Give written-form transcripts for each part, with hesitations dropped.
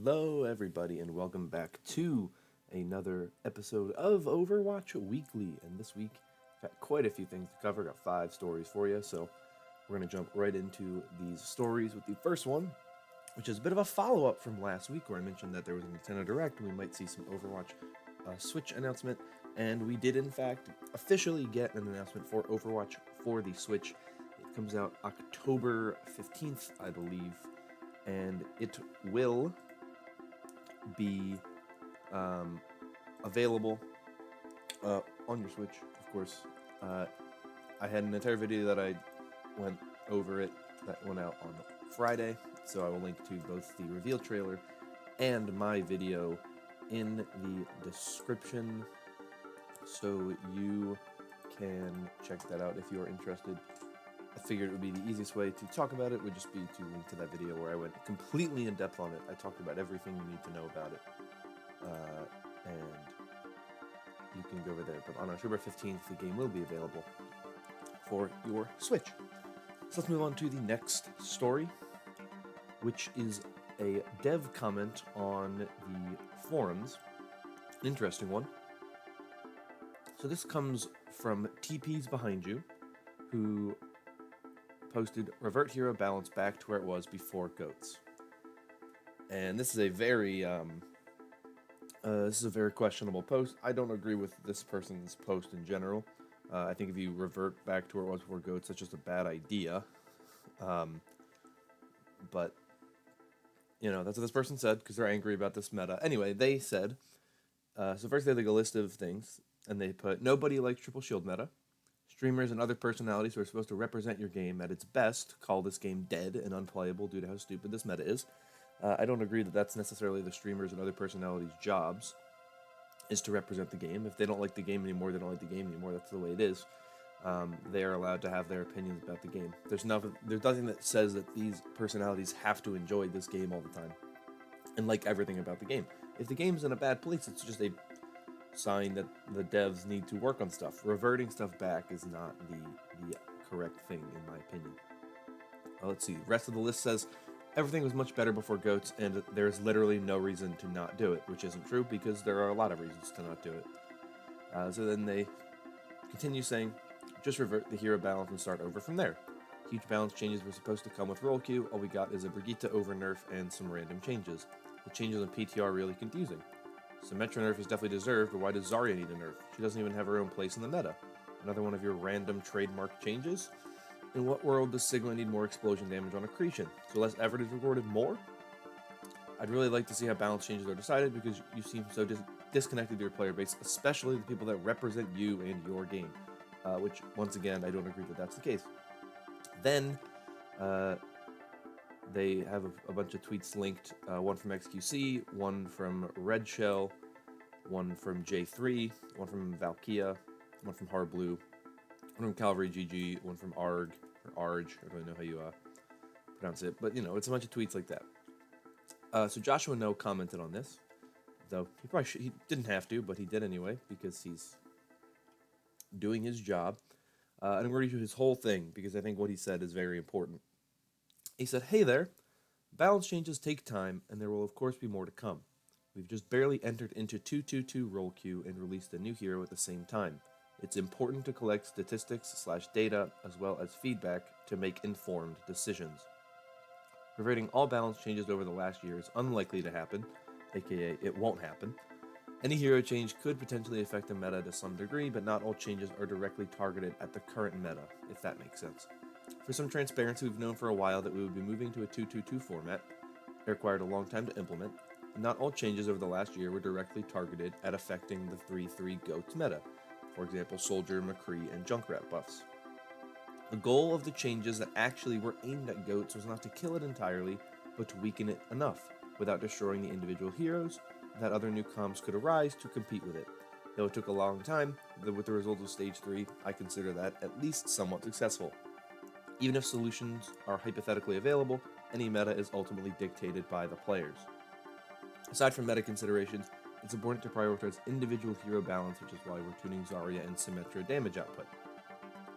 Hello, everybody, and welcome back to another episode of Overwatch Weekly. And this week, got quite a few things to cover. Got 5 stories for you, so we're going to jump right into these stories with the first one, which is a bit of a follow-up from last week, where I mentioned that there was a Nintendo Direct, and we might see some Overwatch Switch announcement, and we did, in fact, officially get an announcement for Overwatch for the Switch. It comes out October 15th, I believe, and it will be available on your Switch, of course. I had an entire video that I went over it that went out on Friday, so I will link to both the reveal trailer and my video in the description, so you can check that out if you are interested. I figured it would be the easiest way to talk about it would just be to link to that video where I went completely in depth on it. I talked about everything you need to know about it, and you can go over there. But on October 15th, the game will be available for your Switch. So let's move on to the next story, which is a dev comment on the forums. An interesting one. So this comes from TP's Behind You, who posted revert hero balance back to where it was before goats. And this is a very questionable post. I don't agree with this person's post in general. I think if you revert back to where it was before goats, that's just a bad idea. But you know, that's what this person said because they're angry about this meta. Anyway, they said, so first they had like a list of things, and they put, nobody likes triple shield meta. Streamers and other personalities who are supposed to represent your game at its best call this game dead and unplayable due to how stupid this meta is. I don't agree that that's necessarily the streamers and other personalities' jobs, is to represent the game. If they don't like the game anymore, they don't like the game anymore. That's the way it is. They are allowed to have their opinions about the game. There's nothing that says that these personalities have to enjoy this game all the time and like everything about the game. If the game's in a bad place, it's just a sign that the devs need to work on stuff. Reverting stuff back is not the correct thing, in my opinion. Let's see. The rest of the list says everything was much better before GOATS, and there's literally no reason to not do it, which isn't true because there are a lot of reasons to not do it. So then they continue saying, just revert the hero balance and start over from there. Huge balance changes were supposed to come with roll queue. All we got is a Brigitte over nerf and some random changes. The changes in PTR are really confusing. Symmetra nerf is definitely deserved, but why does Zarya need a nerf? She doesn't even have her own place in the meta. Another one of your random trademark changes? In what world does Sigma need more explosion damage on accretion? So less effort is rewarded more? I'd really like to see how balance changes are decided because you seem so disconnected to your player base, especially the people that represent you and your game. Which, once again, I don't agree that that's the case. Then, they have a bunch of tweets linked, one from XQC, one from Red Shell, one from J3, one from Valkia, one from Harblue, one from Calvary GG, one from Arg, or Arg, I don't really know how you pronounce it, but you know, it's a bunch of tweets like that. So Joshua No commented on this, though he didn't have to, but he did anyway, because he's doing his job. And I'm going to read you his whole thing, because I think what he said is very important. He said, hey there, balance changes take time, and there will of course be more to come. We've just barely entered into 222 roll queue and released a new hero at the same time. It's important to collect statistics/data as well as feedback to make informed decisions. Reverting all balance changes over the last year is unlikely to happen, aka it won't happen. Any hero change could potentially affect the meta to some degree, but not all changes are directly targeted at the current meta, if that makes sense. For some transparency, we've known for a while that we would be moving to a 2-2-2 format. It required a long time to implement, and not all changes over the last year were directly targeted at affecting the 3-3 GOATS meta. For example, Soldier, McCree, and Junkrat buffs. The goal of the changes that actually were aimed at GOATS was not to kill it entirely, but to weaken it enough, without destroying the individual heroes, that other new comps could arise to compete with it. Though it took a long time, with the results of Stage 3, I consider that at least somewhat successful. Even if solutions are hypothetically available, any meta is ultimately dictated by the players. Aside from meta considerations, it's important to prioritize individual hero balance, which is why we're tuning Zarya and Symmetra damage output.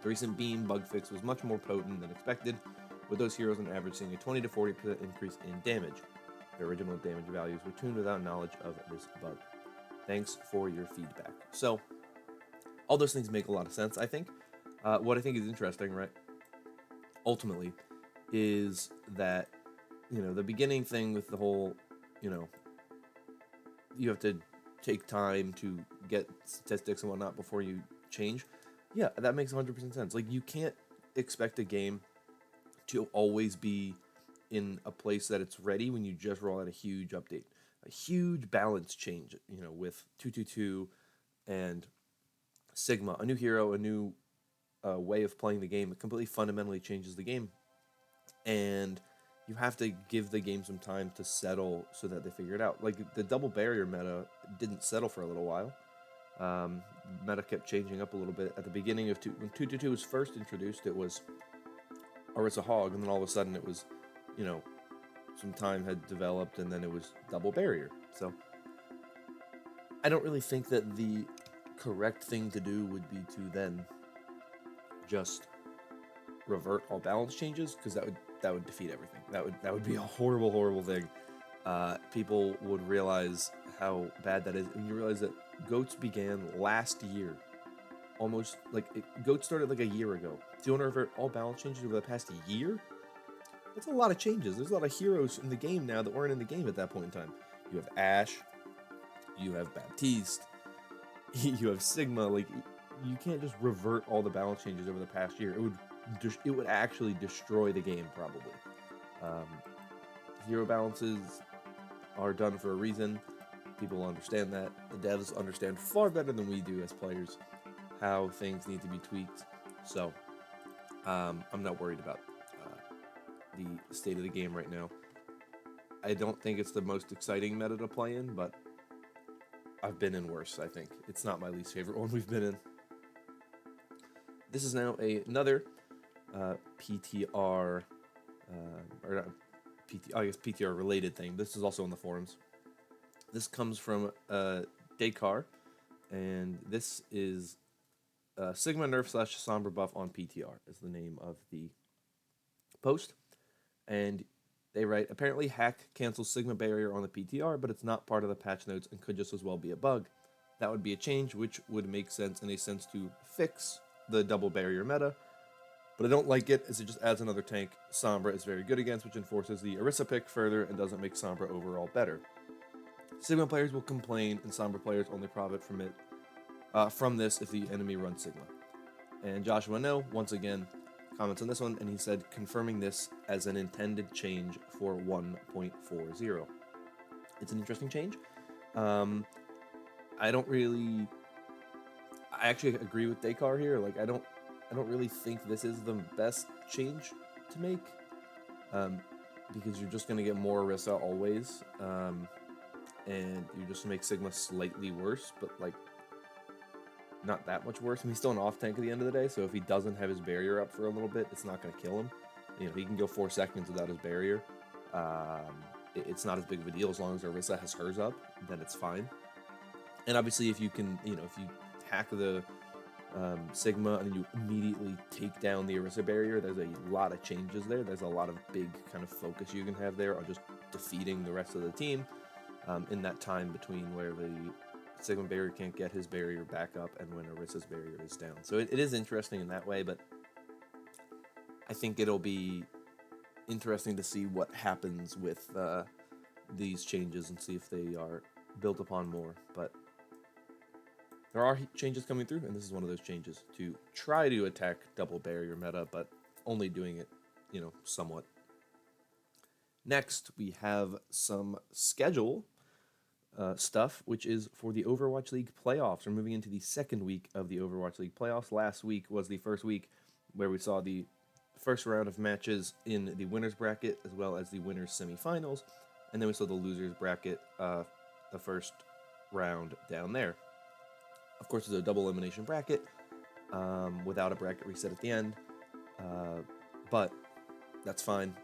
The recent Beam bug fix was much more potent than expected, with those heroes on average seeing a 20 to 40% increase in damage. Their original damage values were tuned without knowledge of this bug. Thanks for your feedback. So, all those things make a lot of sense, I think. What I think is interesting, right, ultimately, is that, the beginning thing with the whole, you have to take time to get statistics and whatnot before you change. Yeah, that makes 100% sense. Like, you can't expect a game to always be in a place that it's ready when you just roll out a huge update, a huge balance change, with 222 and Sigma, a new hero, a new way of playing the game. It completely fundamentally changes the game, and you have to give the game some time to settle so that they figure it out. Like, the double barrier meta didn't settle for a little while. Meta kept changing up a little bit. At the beginning of when 222 was first introduced, it was Orisa Hog, and then all of a sudden it was, some time had developed, and then it was double barrier. So I don't really think that the correct thing to do would be to then just revert all balance changes, because that would defeat everything. That would be a horrible thing. People would realize how bad that is, and you realize that GOATs began last year. Almost GOAT started like a year ago. Do you want to revert all balance changes over the past year? That's a lot of changes. There's a lot of heroes in the game now that weren't in the game at that point in time. You have Ashe, you have Baptiste, you have Sigma. Like, you can't just revert all the balance changes over the past year. It would actually destroy the game, probably. Hero balances are done for a reason. People understand that. The devs understand far better than we do as players how things need to be tweaked. So I'm not worried about the state of the game right now. I don't think it's the most exciting meta to play in, but I've been in worse, I think. It's not my least favorite one we've been in. This is now another PTR, or not I guess PTR related thing. This is also on the forums. This comes from Dakar, and this is Sigma Nerf / Sombra buff on PTR is the name of the post. And they write, apparently hack cancels Sigma barrier on the PTR, but it's not part of the patch notes and could just as well be a bug. That would be a change, which would make sense in a sense to fix the double barrier meta, but I don't like it as it just adds another tank Sombra is very good against, which enforces the Orisa pick further and doesn't make Sombra overall better. Sigma players will complain, and Sombra players only profit from this if the enemy runs Sigma. And Joshua No, once again, comments on this one, and he said, confirming this as an intended change for 1.40. It's an interesting change. I actually agree with Dakar here. Like, I don't really think this is the best change to make, because you're just going to get more Orisa always, and you just make Sigma slightly worse, but like not that much worse. I mean, he's still an off tank at the end of the day, so if he doesn't have his barrier up for a little bit, it's not going to kill him. He can go 4 seconds without his barrier. It's not as big of a deal as long as Orisa has hers up, then it's fine. And obviously, if you can, if you hack the Sigma and you immediately take down the Orisa barrier, there's a lot of changes there. There's a lot of big kind of focus you can have there on just defeating the rest of the team in that time between where the Sigma barrier can't get his barrier back up and when Orisa's barrier is down. So it is interesting in that way, but I think it'll be interesting to see what happens with these changes and see if they are built upon more. But there are changes coming through, and this is one of those changes to try to attack double barrier meta, but only doing it, somewhat. Next, we have some schedule stuff, which is for the Overwatch League playoffs. We're moving into the second week of the Overwatch League playoffs. Last week was the first week where we saw the first round of matches in the winners bracket as well as the winners semifinals, and then we saw the losers bracket, the first round down there. Of course, it's a double elimination bracket without a bracket reset at the end, but that's fine.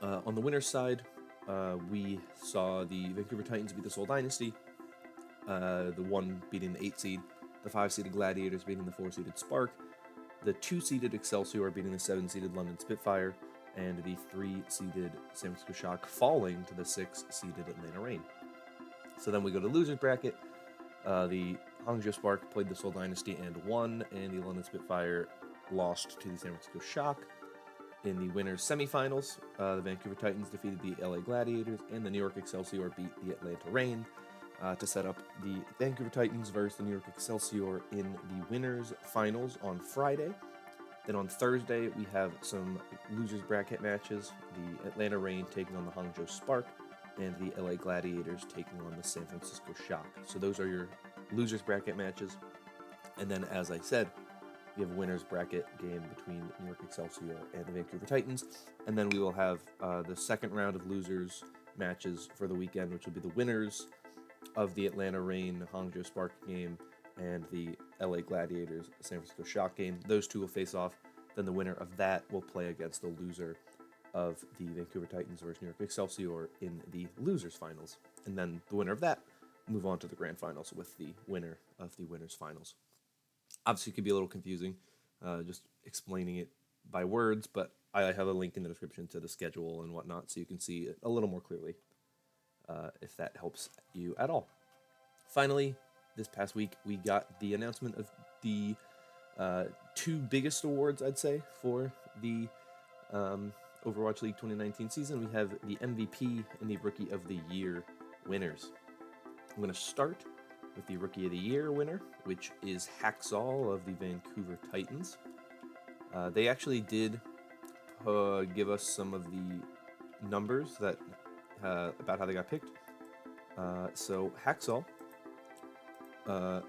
On the winners side, we saw the Vancouver Titans beat the Seoul Dynasty, the 1 beating the 8 seed, the 5-seeded Gladiators beating the 4-seeded Spark, the 2-seeded Excelsior beating the 7-seeded London Spitfire, and the 3-seeded San Francisco Shock falling to the 6-seeded Atlanta Reign. So then we go to losers bracket. The Hangzhou Spark played the Seoul Dynasty and won, and the London Spitfire lost to the San Francisco Shock. In the winners semifinals, the Vancouver Titans defeated the LA Gladiators, and the New York Excelsior beat the Atlanta Reign to set up the Vancouver Titans versus the New York Excelsior in the winners finals on Friday. Then on Thursday, we have some losers bracket matches, the Atlanta Reign taking on the Hangzhou Spark, and the LA Gladiators taking on the San Francisco Shock. So those are your losers bracket matches. And then, as I said, we have a winners bracket game between New York Excelsior and the Vancouver Titans. And then we will have the second round of losers matches for the weekend, which will be the winners of the Atlanta Reign Hangzhou Spark game and the LA Gladiators San Francisco Shock game. Those two will face off. Then the winner of that will play against the loser of the Vancouver Titans versus New York Excelsior in the losers finals. And then the winner of that will move on to the grand finals with the winner of the winners finals. Obviously, it could be a little confusing, just explaining it by words, but I have a link in the description to the schedule and whatnot, so you can see it a little more clearly, if that helps you at all. Finally, this past week, we got the announcement of the two biggest awards, I'd say, for the Overwatch League 2019 season. We have the MVP and the Rookie of the Year winners. I'm going to start with the Rookie of the Year winner, which is Hacksaw of the Vancouver Titans. They actually did give us some of the numbers that about how they got picked. So Hacksaw,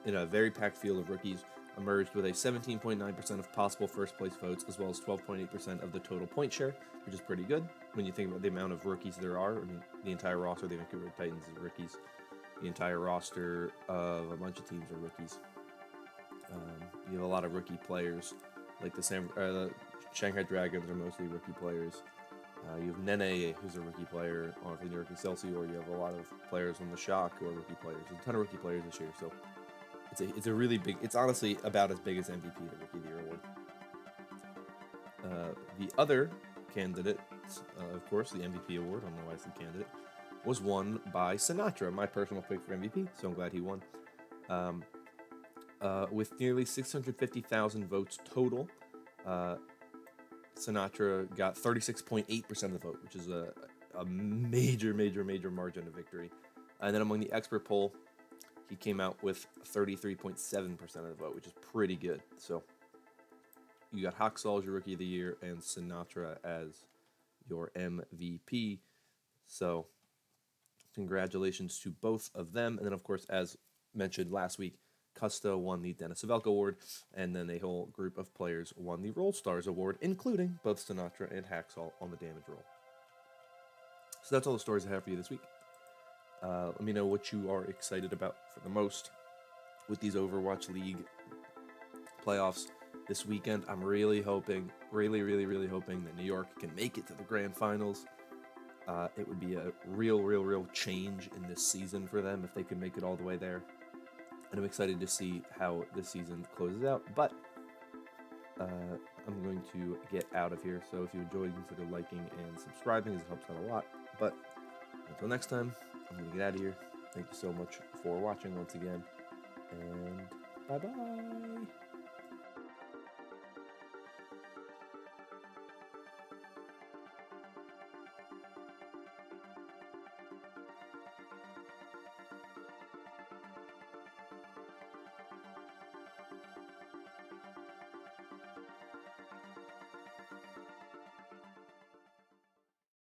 in a very packed field of rookies, emerged with a 17.9% of possible first-place votes, as well as 12.8% of the total point share, which is pretty good when you think about the amount of rookies there are. I mean, the entire roster of the Vancouver Titans is rookies. The entire roster of a bunch of teams are rookies. You have a lot of rookie players, like the Shanghai Dragons are mostly rookie players. You have Nene, who's a rookie player on the New York Excelsior. You have a lot of players on the Shock who are rookie players. There's a ton of rookie players this year, so it's a really big. It's honestly about as big as MVP, the Rookie of the Year award. The other candidate, of course, the MVP award. I don't know why I said candidate. Was won by Sinatra, my personal pick for MVP, so I'm glad he won. With nearly 650,000 votes total, Sinatra got 36.8% of the vote, which is a major margin of victory. And then among the expert poll, he came out with 33.7% of the vote, which is pretty good. So you got Hacksaw as your Rookie of the Year and Sinatra as your MVP. So congratulations to both of them. And then, of course, as mentioned last week, Custo won the Dennis Savelka Award, and then a whole group of players won the Roll Stars Award, including both Sinatra and Hacksaw on the damage roll. So that's all the stories I have for you this week. Let me know what you are excited about for the most with these Overwatch League playoffs this weekend. I'm really hoping, really hoping that New York can make it to the grand finals. It would be a real change in this season for them if they could make it all the way there. And I'm excited to see how this season closes out. But I'm going to get out of here. So if you enjoyed, consider liking and subscribing, as it helps out a lot. But until next time, I'm going to get out of here. Thank you so much for watching once again. And bye-bye.